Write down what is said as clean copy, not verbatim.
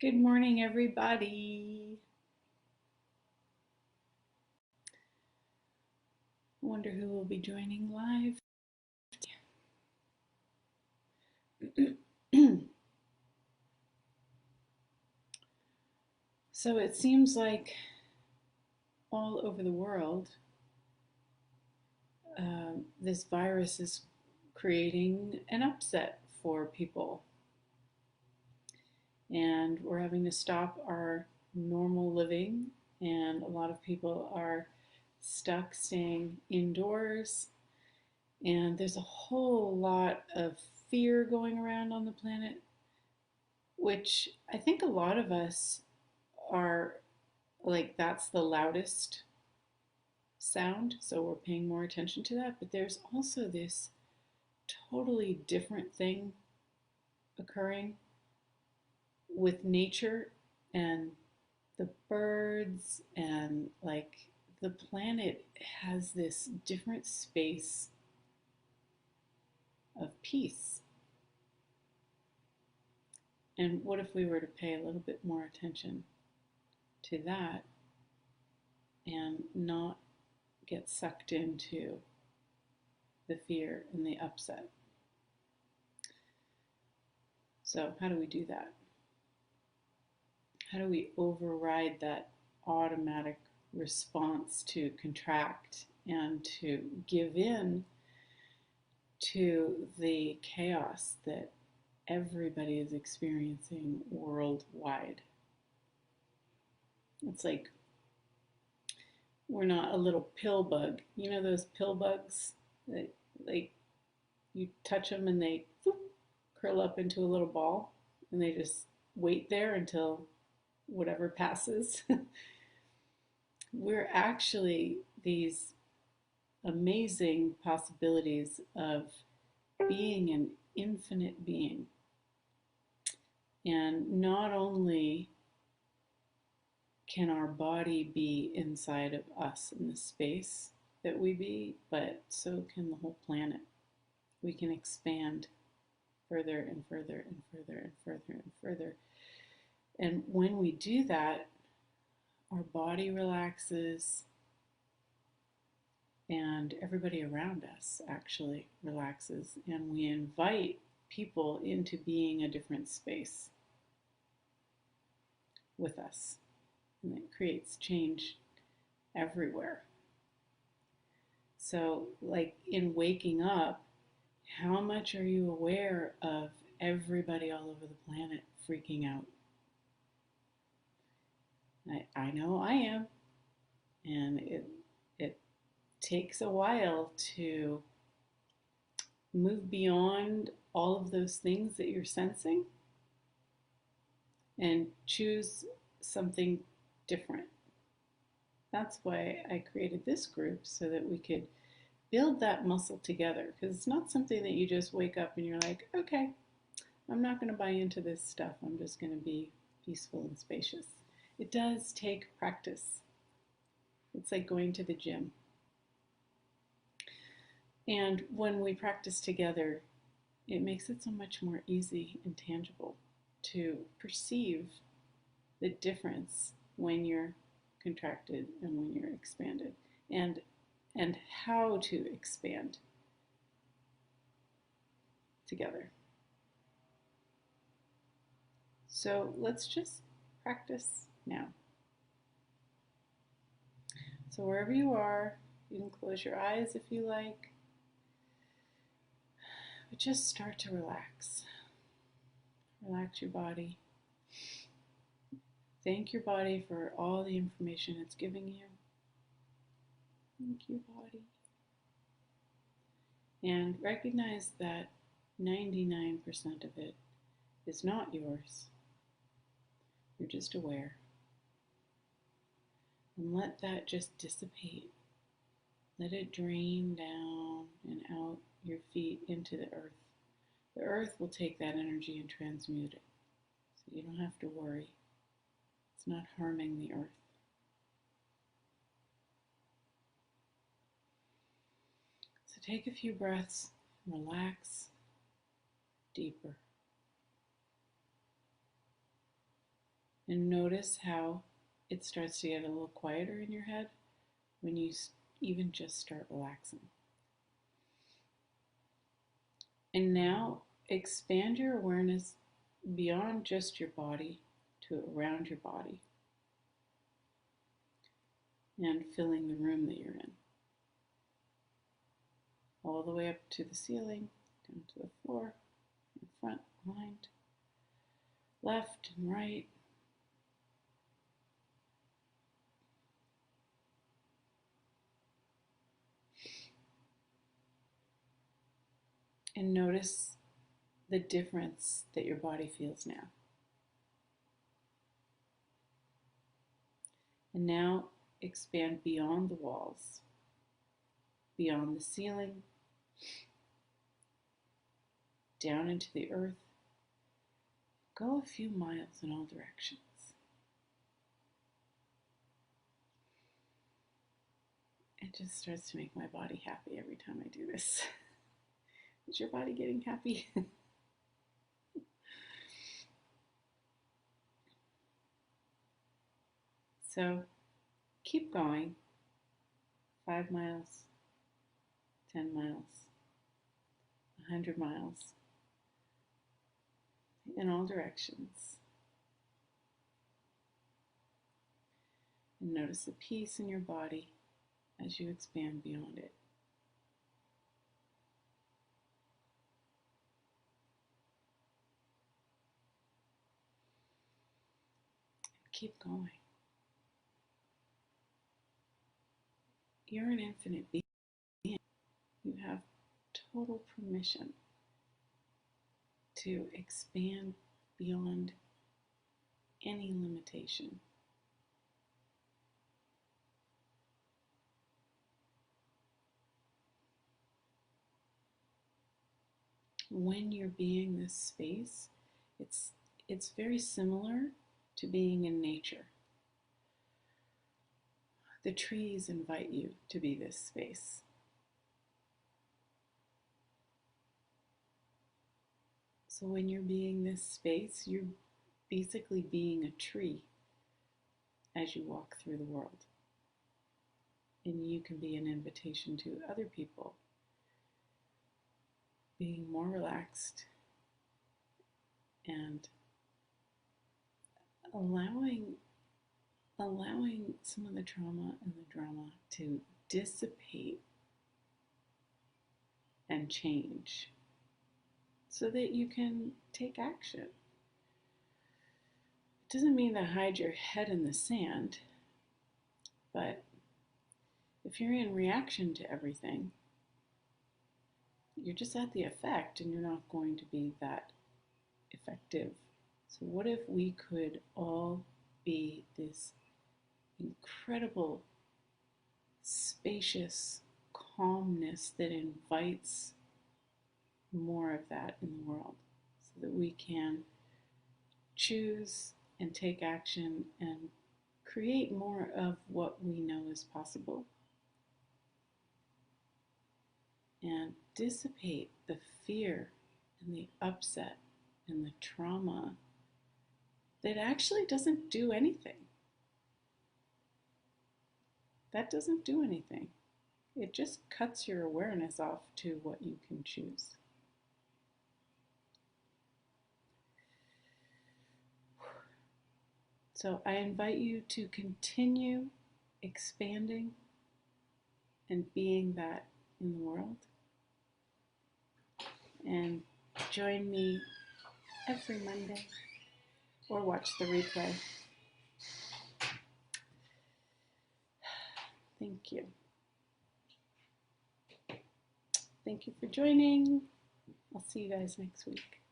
Good morning, everybody. I wonder who will be joining live. So it seems like all over the world, this virus is creating an upset for people. And we're having to stop our normal living, and a lot of people are stuck staying indoors. And there's a whole lot of fear going around on the planet, which I think a lot of us are like, that's the loudest sound, so we're paying more attention to that. But there's also this totally different thing occurring with nature and the birds, and like the planet has this different space of peace. And what if we were to pay a little bit more attention to that and not get sucked into the fear and the upset? So how do we do that? How do we override that automatic response to contract and to give in to the chaos that everybody is experiencing worldwide? It's like we're not a little pill bug. You know those pill bugs that, like, you touch them and they whoop, curl up into a little ball, and they just wait there until whatever passes. We're actually these amazing possibilities of being an infinite being. And not only can our body be inside of us in the space that we be, but so can the whole planet. We can expand further and further and further and further and further. And when we do that, our body relaxes, and everybody around us actually relaxes, and we invite people into being a different space with us. And it creates change everywhere. So, like in waking up, how much are you aware of everybody all over the planet freaking out? I know I am. And it takes a while to move beyond all of those things that you're sensing and choose something different. That's why I created this group, so that we could build that muscle together, because it's not something that you just wake up and you're like, okay, I'm not going to buy into this stuff. I'm just going to be peaceful and spacious. It does take practice. It's like going to the gym. And when we practice together, it makes it so much more easy and tangible to perceive the difference when you're contracted and when you're expanded, and how to expand together. So let's just practice now. So wherever you are, you can close your eyes if you like, but just start to relax. Relax your body. Thank your body for all the information it's giving you. Thank you, body. And recognize that 99% of it is not yours. You're just aware. And let that just dissipate. Let it drain down and out your feet into the earth. The earth will take that energy and transmute it. So you don't have to worry. It's not harming the earth. So take a few breaths, relax deeper. And notice how it starts to get a little quieter in your head when you even just start relaxing. And now expand your awareness beyond just your body to around your body and filling the room that you're in. All the way up to the ceiling, down to the floor, in front, behind, left and right. And notice the difference that your body feels now. And now expand beyond the walls, beyond the ceiling, down into the earth. Go a few miles in all directions. It just starts to make my body happy every time I do this. Is your body getting happy? So keep going. 5 miles, 10 miles, 100 miles, in all directions. And notice the peace in your body as you expand beyond it. Keep going. You're an infinite being. You have total permission to expand beyond any limitation. When you're being this space, it's very similar to being in nature. The trees invite you to be this space. So when you're being this space, you're basically being a tree as you walk through the world. And you can be an invitation to other people, being more relaxed and allowing some of the trauma and the drama to dissipate and change so that you can take action. It doesn't mean to hide your head in the sand, but if you're in reaction to everything, you're just at the effect and you're not going to be that effective. So what if we could all be this incredible, spacious calmness that invites more of that in the world so that we can choose and take action and create more of what we know is possible and dissipate the fear and the upset and the trauma that actually doesn't do anything. That doesn't do anything. It just cuts your awareness off to what you can choose. So I invite you to continue expanding and being that in the world. And join me every Monday or watch the replay. Thank you. Thank you for joining. I'll see you guys next week.